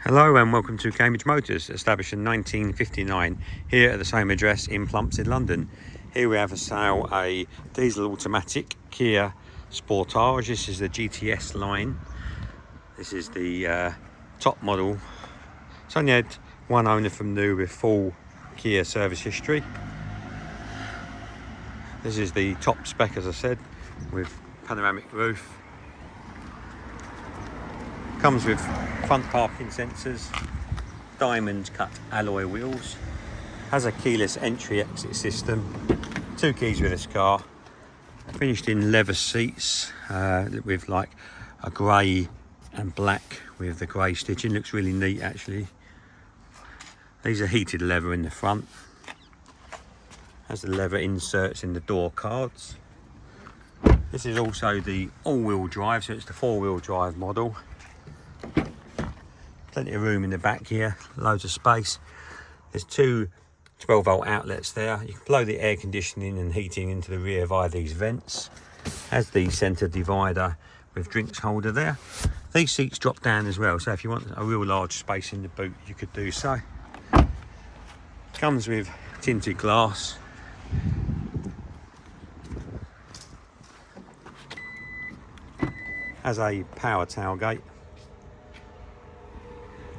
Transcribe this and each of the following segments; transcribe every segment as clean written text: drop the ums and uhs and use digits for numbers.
Hello and welcome to Cambridge Motors, established in 1959, here at the same address in Plumstead, London. Here we have for sale a diesel automatic Kia Sportage. This is the GTS line. This is the top model. It's only had one owner from new with full Kia service history. This is the top spec, as I said, with panoramic roof. Comes with front parking sensors, diamond cut alloy wheels, has a keyless entry exit system, 2 keys with this car, finished in leather seats with like a grey and black with the grey stitching. Looks really neat actually. These are heated leather in the front, has the leather inserts in the door cards. This is also the all-wheel drive, so it's the 4-wheel drive model. Plenty of room in the back here, loads of space. There's 2 12-volt outlets there. You can blow the air conditioning and heating into the rear via these vents. Has the centre divider with drinks holder there. These seats drop down as well, so if you want a real large space in the boot, you could do so. Comes with tinted glass. Has a power tailgate.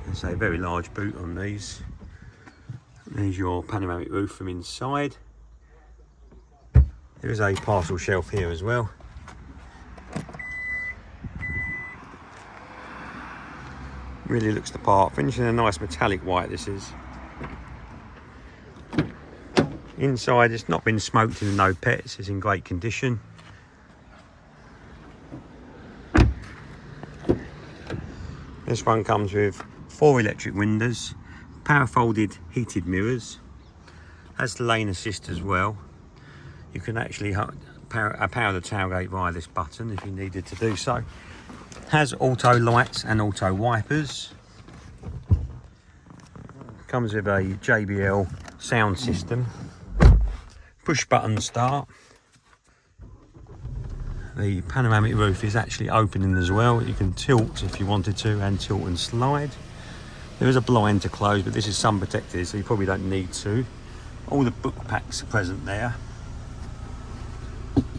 It's a very large boot on these. There's your panoramic roof from inside. There is a parcel shelf here as well. Really looks the part. Finished in a nice metallic white this is. Inside it's not been smoked and no pets. It's in great condition. This one comes with 4 electric windows, power folded heated mirrors, has the lane assist as well. You can actually power the tailgate via this button if you needed to do so. Has auto lights and auto wipers. Comes with a JBL sound system, push button start. The panoramic roof is actually opening as well. You can tilt if you wanted to, and tilt and slide. There is a blind to close, but this is sun protected, so you probably don't need to. All the book packs are present there.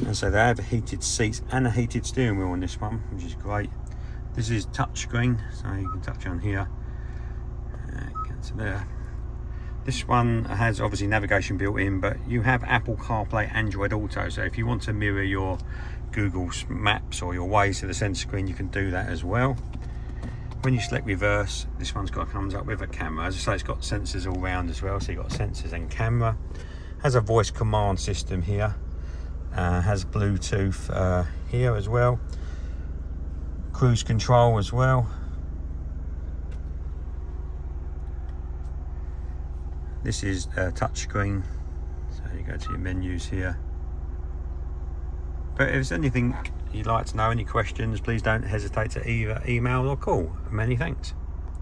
And so they have heated seats and a heated steering wheel on this one, which is great. This is touchscreen, so you can touch on here. Get to there. This one has obviously navigation built in, but you have Apple CarPlay, Android Auto, so if you want to mirror your Google Maps or your Waze to the centre screen, you can do that as well. When you select reverse, this one's comes up with a camera. As I say, it's got sensors all round as well, so you've got sensors and camera. Has a voice command system here. Has Bluetooth here as well. Cruise control as well. This is a touchscreen, so you go to your menus here. But if there's anything you'd like to know, any questions, please don't hesitate to either email or call. Many thanks.